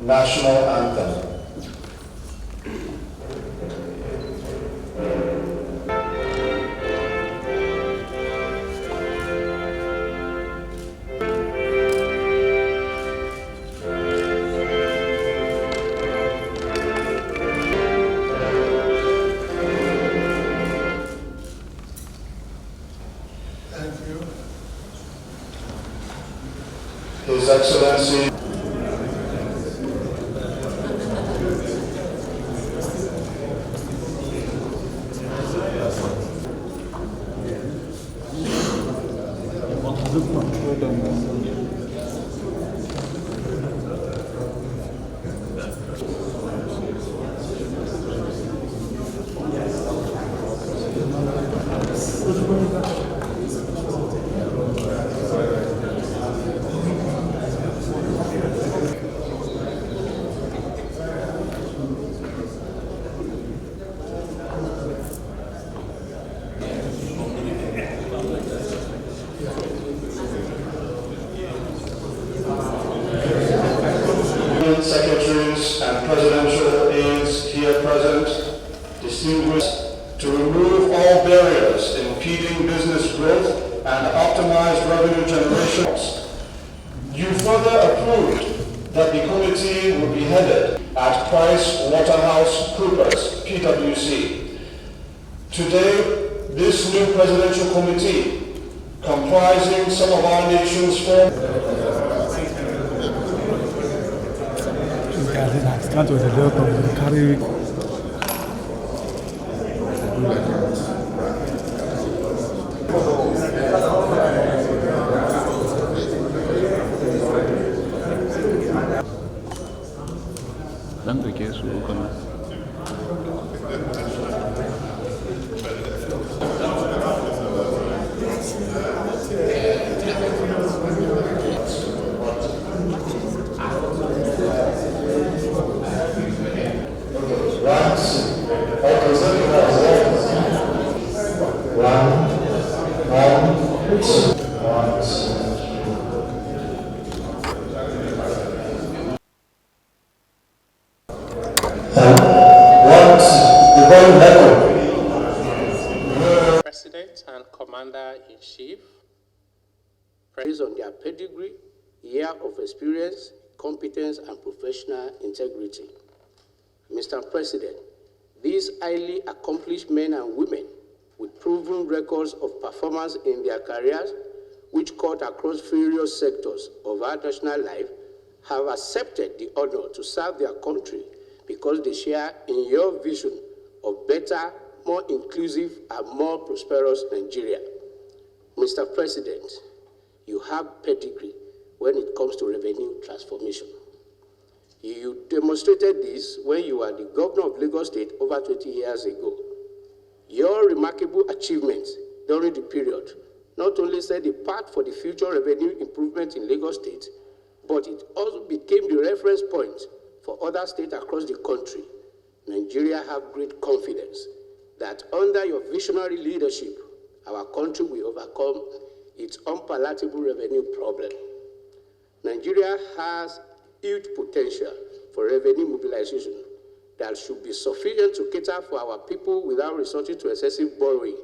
National Anthem. His Excellency secretaries and presidential aides here present, distinguished, to remove all barriers impeding business growth and optimize revenue generation. You further approved that the committee will be headed at PricewaterhouseCoopers, PwC. Today, this new presidential committee, comprising some of our nation's President and Commander-in-Chief, based on their pedigree, year of experience, competence, and professional integrity. Mr. President, these highly accomplished men and women with proven records of performance in their careers, which cut across various sectors of our national life, have accepted the honor to serve their country because they share in your vision of better, more inclusive, and more prosperous Nigeria. Mr. President, you have pedigree when it comes to revenue transformation. You demonstrated this when you were the governor of Lagos State over 20 years ago. Your remarkable achievements during the period not only set the path for the future revenue improvement in Lagos State, but it also became the reference point for other states across the country. Nigeria have great confidence that under your visionary leadership, our country will overcome its unpalatable revenue problem. Nigeria has huge potential for revenue mobilization that should be sufficient to cater for our people without resorting to excessive borrowing,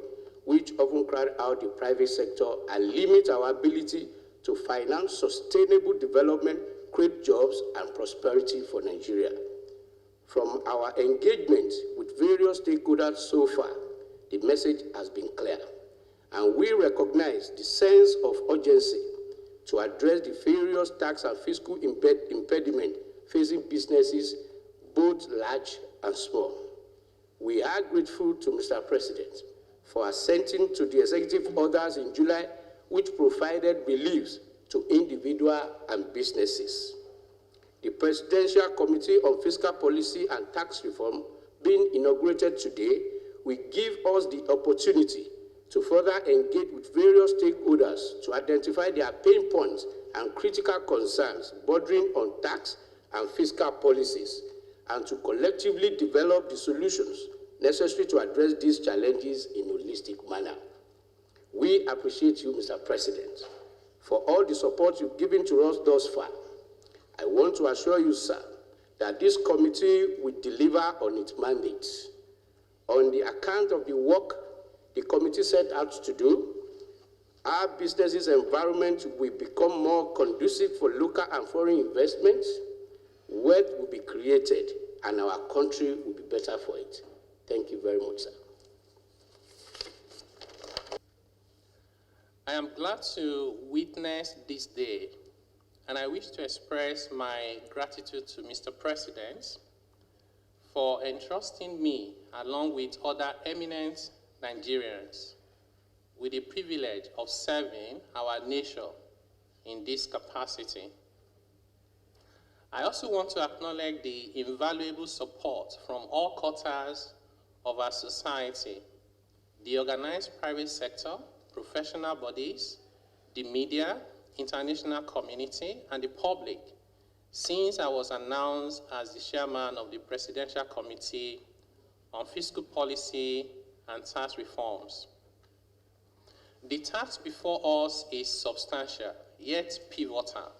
which often crowd out the private sector and limit our ability to finance sustainable development, create jobs and prosperity for Nigeria. From our engagement with various stakeholders so far, the message has been clear, and we recognize the sense of urgency to address the various tax and fiscal impediment facing businesses, both large and small. We are grateful to Mr. President for assenting to the executive orders in July, which provided reliefs to individuals and businesses. The Presidential Committee on Fiscal Policy and Tax Reform, being inaugurated today, will give us the opportunity to further engage with various stakeholders to identify their pain points and critical concerns bordering on tax and fiscal policies, and to collectively develop the solutions necessary to address these challenges in a holistic manner. We appreciate you, Mr. President, for all the support you've given to us thus far. I want to assure you, sir, that this committee will deliver on its mandate. On the account of the work the committee set out to do, our business's environment will become more conducive for local and foreign investments, wealth will be created, and our country will be better for it. Thank you very much, sir. I am glad to witness this day, and I wish to express my gratitude to Mr. President for entrusting me, along with other eminent Nigerians, with the privilege of serving our nation in this capacity. I also want to acknowledge the invaluable support from all quarters of our society, the organized private sector, professional bodies, the media, international community, and the public since I was announced as the chairman of the Presidential Committee on Fiscal Policy and Tax Reforms. The task before us is substantial, yet pivotal.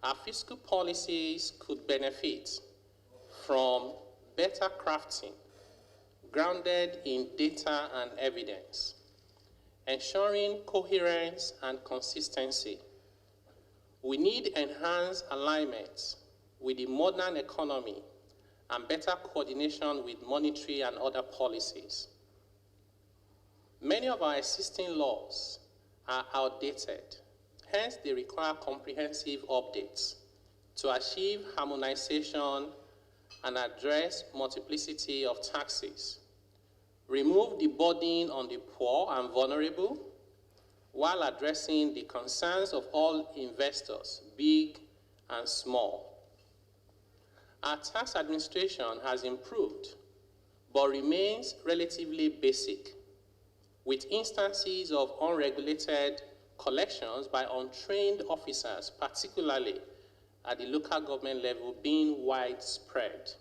Our fiscal policies could benefit from better crafting, grounded in data and evidence, ensuring coherence and consistency. We need enhanced alignment with the modern economy and better coordination with monetary and other policies. Many of our existing laws are outdated, hence they require comprehensive updates to achieve harmonization and address multiplicity of taxes, remove the burden on the poor and vulnerable, while addressing the concerns of all investors, big and small. Our tax administration has improved, but remains relatively basic, with instances of unregulated collections by untrained officers, particularly at the local government level, being widespread.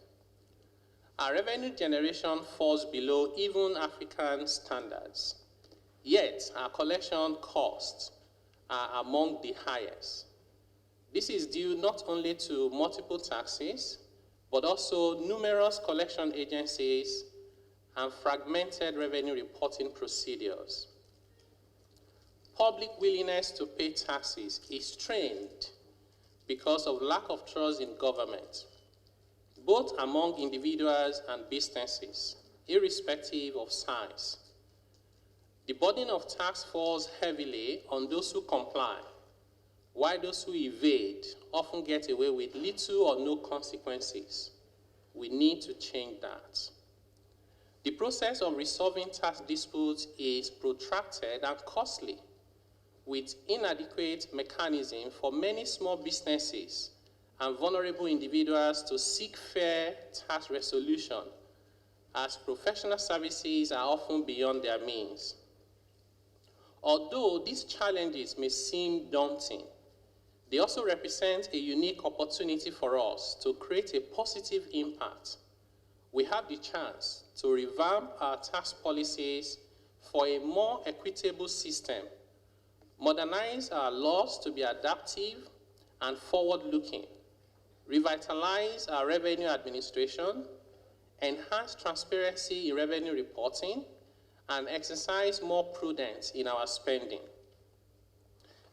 Our revenue generation falls below even African standards, yet our collection costs are among the highest. This is due not only to multiple taxes, but also numerous collection agencies and fragmented revenue reporting procedures. Public willingness to pay taxes is strained because of lack of trust in government, both among individuals and businesses, irrespective of size. The burden of tax falls heavily on those who comply, while those who evade often get away with little or no consequences. We need to change that. The process of resolving tax disputes is protracted and costly, with inadequate mechanism for many small businesses and vulnerable individuals to seek fair tax resolution, as professional services are often beyond their means. Although these challenges may seem daunting, they also represent a unique opportunity for us to create a positive impact. We have the chance to revamp our tax policies for a more equitable system, modernize our laws to be adaptive and forward-looking, revitalize our revenue administration, enhance transparency in revenue reporting, and exercise more prudence in our spending.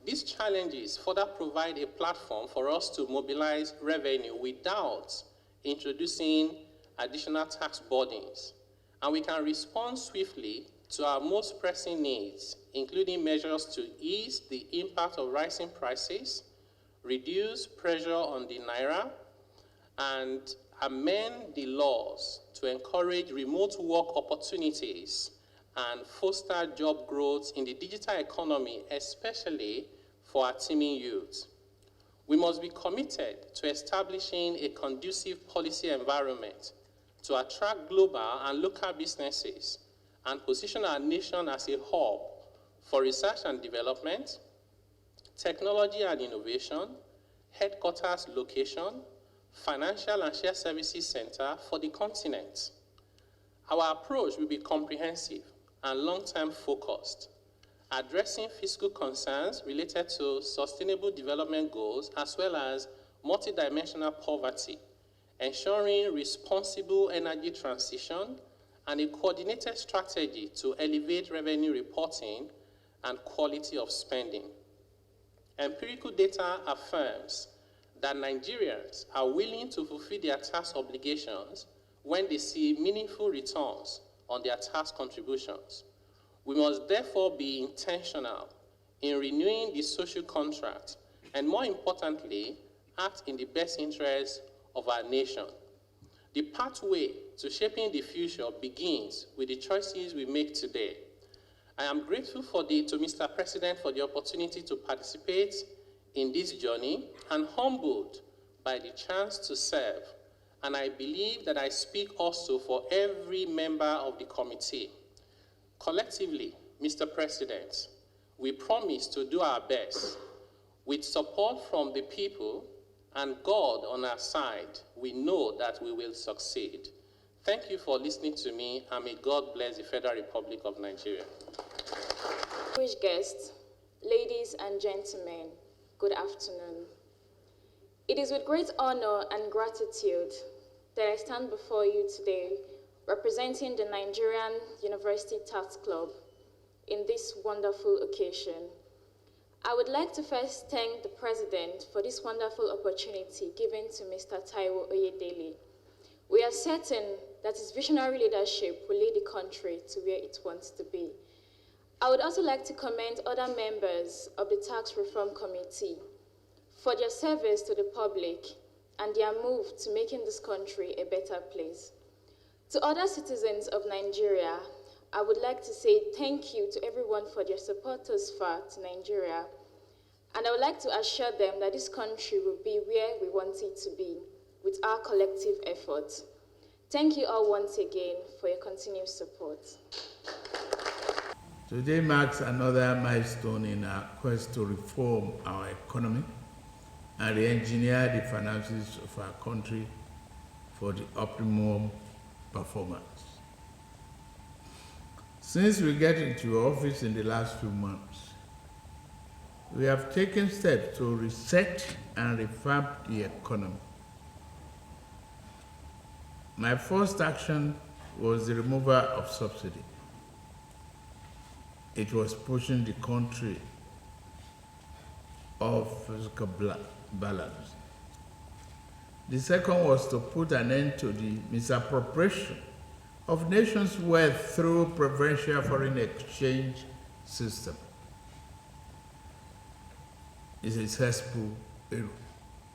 These challenges further provide a platform for us to mobilize revenue without introducing additional tax burdens, and we can respond swiftly to our most pressing needs, including measures to ease the impact of rising prices, reduce pressure on the naira, and amend the laws to encourage remote work opportunities and foster job growth in the digital economy, especially for our teeming youth. We must be committed to establishing a conducive policy environment to attract global and local businesses and position our nation as a hub for research and development, technology and innovation, headquarters location, financial and shared services center for the continent. Our approach will be comprehensive and long-term focused, addressing fiscal concerns related to sustainable development goals as well as multidimensional poverty, ensuring responsible energy transition, and a coordinated strategy to elevate revenue reporting and quality of spending. Empirical data affirms that Nigerians are willing to fulfill their tax obligations when they see meaningful returns on their tax contributions. We must therefore be intentional in renewing the social contract and, more importantly, act in the best interest of our nation. The pathway to shaping the future begins with the choices we make today. I am grateful to Mr. President for the opportunity to participate in this journey and humbled by the chance to serve. And I believe that I speak also for every member of the committee. Collectively, Mr. President, we promise to do our best. With support from the people and God on our side, we know that we will succeed. Thank you for listening to me, and may God bless the Federal Republic of Nigeria. Distinguished guests, ladies and gentlemen, good afternoon. It is with great honor and gratitude that I stand before you today representing the Nigerian University Tax Club in this wonderful occasion. I would like to first thank the President for this wonderful opportunity given to Mr. Taiwo Oyedele. We are certain that his visionary leadership will lead the country to where it wants to be. I would also like to commend other members of the Tax Reform Committee for their service to the public and their move to making this country a better place. To other citizens of Nigeria, I would like to say thank you to everyone for their support thus far to Nigeria, and I would like to assure them that this country will be where we want it to be with our collective effort. Thank you all once again for your continued support. Today marks another milestone in our quest to reform our economy and re-engineer the finances of our country for the optimum performance. Since we get into office in the last few months, we have taken steps to reset and revamp the economy. My first action was the removal of subsidy. It was pushing the country off fiscal balance. The second was to put an end to the misappropriation of nations' wealth through preferential foreign exchange system. It's a cesspool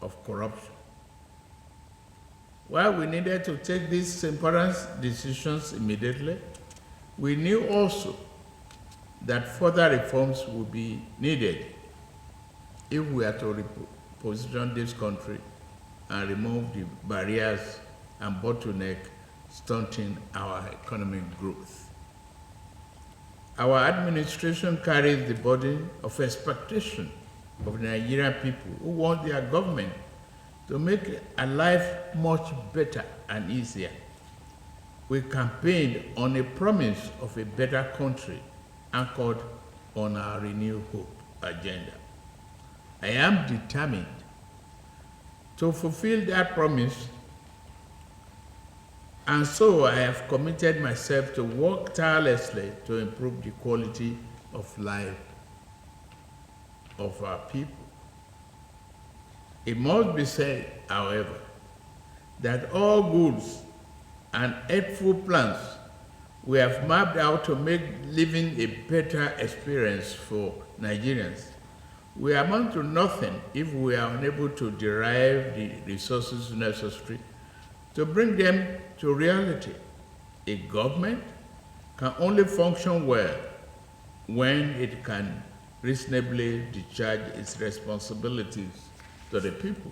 of corruption. While we needed to take these important decisions immediately, we knew also that further reforms would be needed if we are to reposition this country and remove the barriers and bottleneck stunting our economic growth. Our administration carries the burden of expectation of the Nigerian people who want their government to make a life much better and easier. We campaigned on a promise of a better country anchored on our renewed hope agenda. I am determined to fulfill that promise, and so I have committed myself to work tirelessly to improve the quality of life of our people. It must be said, however, that all goods and helpful plans we have mapped out to make living a better experience for Nigerians will amount to nothing if we are unable to derive the resources necessary to bring them to reality. A government can only function well when it can reasonably discharge its responsibilities to the people.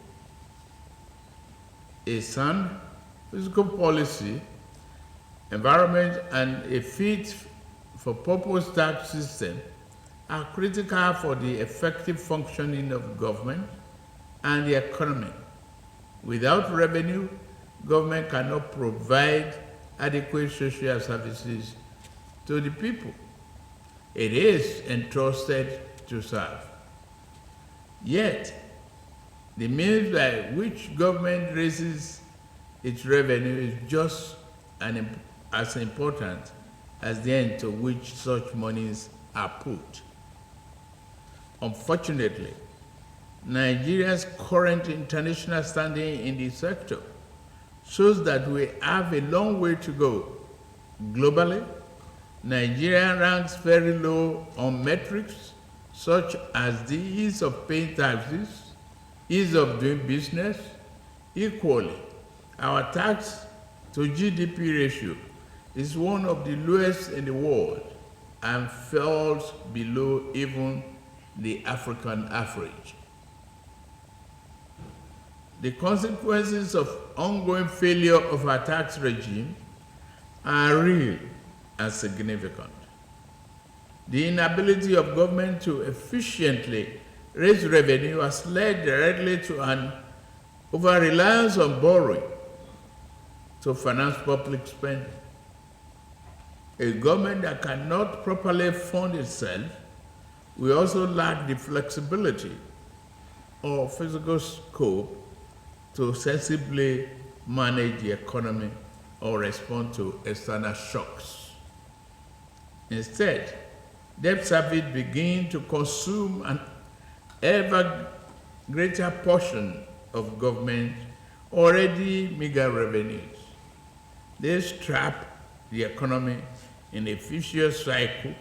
A sound fiscal policy, environment, and a fit-for-purpose tax system are critical for the effective functioning of government and the economy. Without revenue, government cannot provide adequate social services to the people it is entrusted to serve. Yet, the means by which government raises its revenue is just as important as the end to which such monies are put. Unfortunately, Nigeria's current international standing in the sector shows that we have a long way to go. Globally, Nigeria ranks very low on metrics such as the ease of paying taxes, ease of doing business. Equally, our tax to GDP ratio is one of the lowest in the world and falls below even the African average. The consequences of ongoing failure of our tax regime are real and significant. The inability of government to efficiently raise revenue has led directly to an over-reliance on borrowing to finance public spending. A government that cannot properly fund itself will also lack the flexibility or physical scope to sensibly manage the economy or respond to external shocks. Instead, debt service begins to consume an ever greater portion of government already meager revenues. This trap the economy in a vicious cycle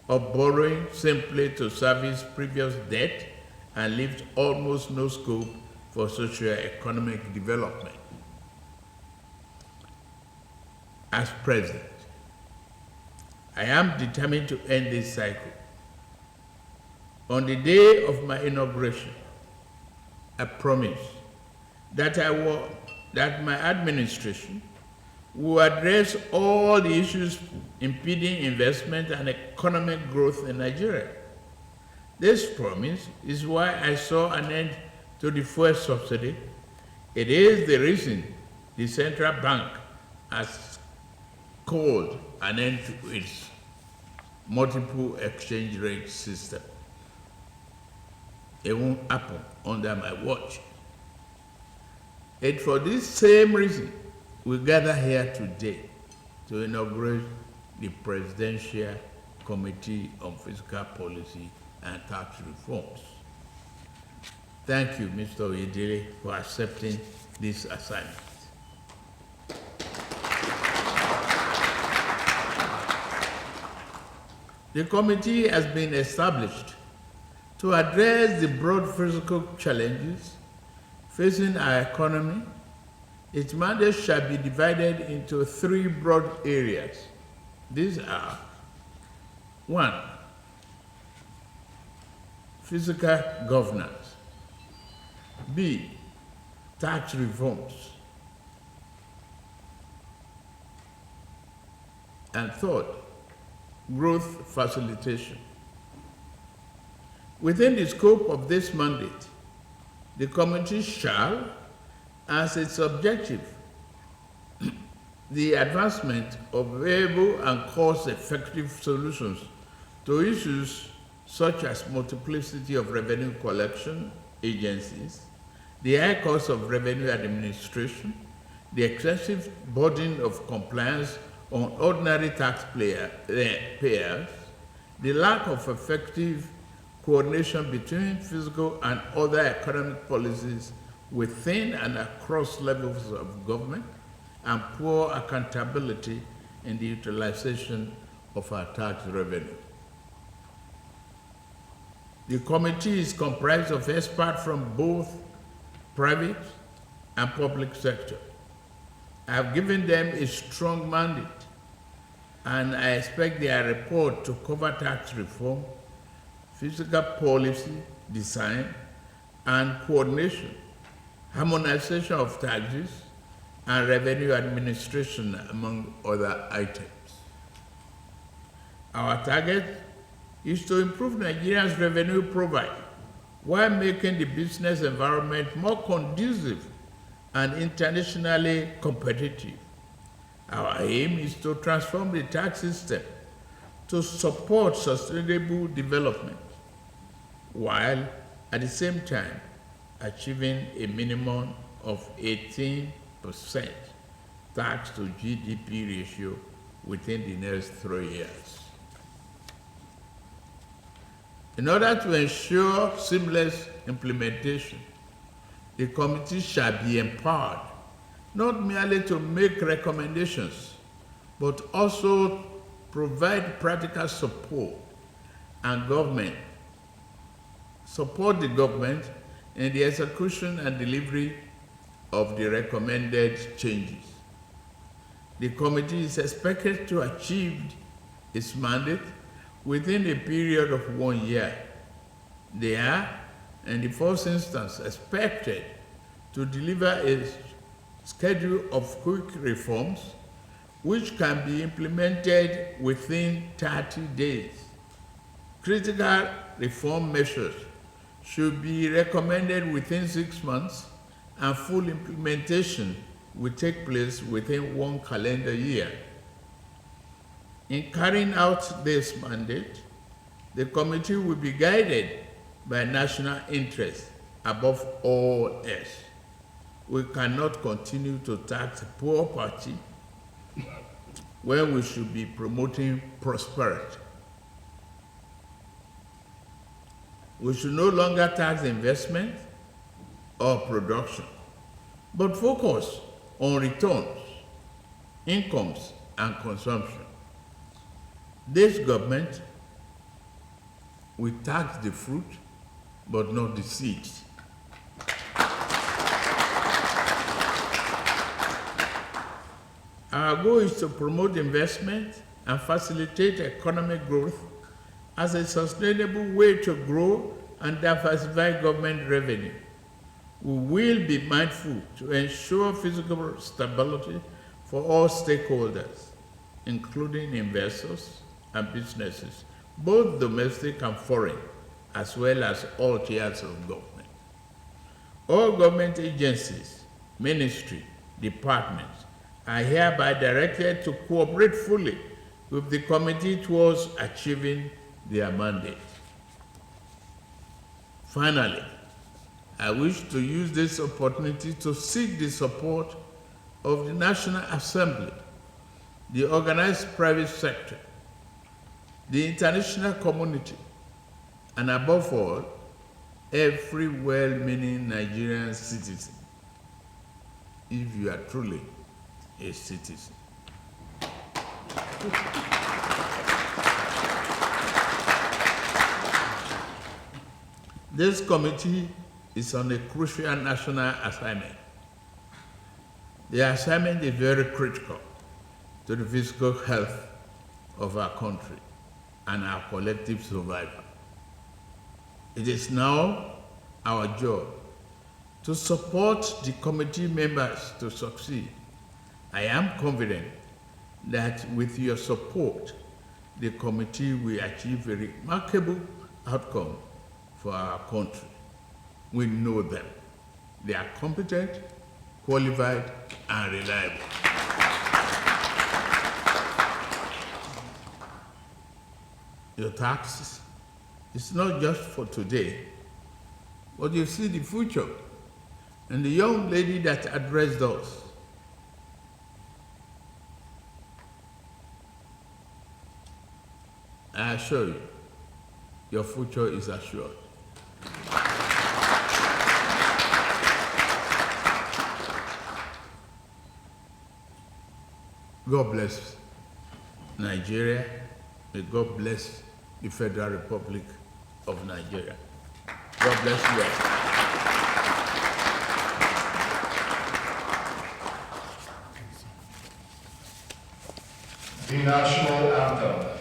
of borrowing simply to service previous debt and leaves almost no scope for socio-economic development. As president, I am determined to end this cycle. On the day of my inauguration, I promise that my administration will address all the issues impeding investment and economic growth in Nigeria. This promise is why I saw an end to the fuel subsidy. It is the reason the central bank has called an end to its multiple exchange rate system. It won't happen under my watch. And for this same reason, we gather here today to inaugurate the Presidential Committee on Fiscal Policy and Tax Reforms. Thank you, Mr. Oyedele, for accepting this assignment. The committee has been established to address the broad physical challenges facing our economy. Its mandate shall be divided into three broad areas. These are: 1, fiscal governance; B, tax reforms; and third, growth facilitation. Within the scope of this mandate, the committee shall, as its objective, the advancement of viable and cost-effective solutions to issues such as multiplicity of revenue collection agencies, the high cost of revenue administration, the excessive burden of compliance on ordinary taxpayers, the lack of effective coordination between fiscal and other economic policies within and across levels of government, and poor accountability in the utilization of our tax revenue. The committee is comprised of experts from both private and public sector. I have given them a strong mandate, and I expect their report to cover tax reform, fiscal policy design and coordination, harmonization of taxes, and revenue administration, among other items. Our target is to improve Nigeria's revenue profile while making the business environment more conducive and internationally competitive. Our aim is to transform the tax system to support sustainable development, while at the same time achieving a minimum of 18 tax to GDP ratio within the next 3 years. In order to ensure seamless implementation, the committee shall be empowered not merely to make recommendations, but also provide practical support and support the government in the execution and delivery of the recommended changes. The committee is expected to achieve its mandate within a period of 1 year. They are, in the first instance, expected to deliver a schedule of quick reforms which can be implemented within 30 days. Critical reform measures should be recommended within 6 months, and full implementation will take place within 1 calendar year. In carrying out this mandate, the committee will be guided by national interest above all else. We cannot continue to tax the poor party when we should be promoting prosperity. We should no longer tax investment or production, but focus on returns, incomes, and consumption. This government will tax the fruit, but not the seeds. Our goal is to promote investment and facilitate economic growth as a sustainable way to grow and diversify government revenue. We will be mindful to ensure physical stability for all stakeholders, including investors and businesses, both domestic and foreign, as well as all tiers of government. All government agencies, ministries, departments are hereby directed to cooperate fully with the committee towards achieving their mandate. Finally, I wish to use this opportunity to seek the support of the National Assembly, the organized private sector, the international community, and above all, every well-meaning Nigerian citizen, if you are truly a citizen. This committee is on a crucial national assignment. The assignment is very critical to the physical health of our country and our collective survival. It is now our job to support the committee members to succeed. I am confident that with your support, the committee will achieve a remarkable outcome for our country. We know them. They are competent, qualified, and reliable. Your taxes is not just for today, but you see the future. And the young lady that addressed us, I assure you, your future is assured. God bless Nigeria. May God bless the Federal Republic of Nigeria. God bless you all. The National Anthem.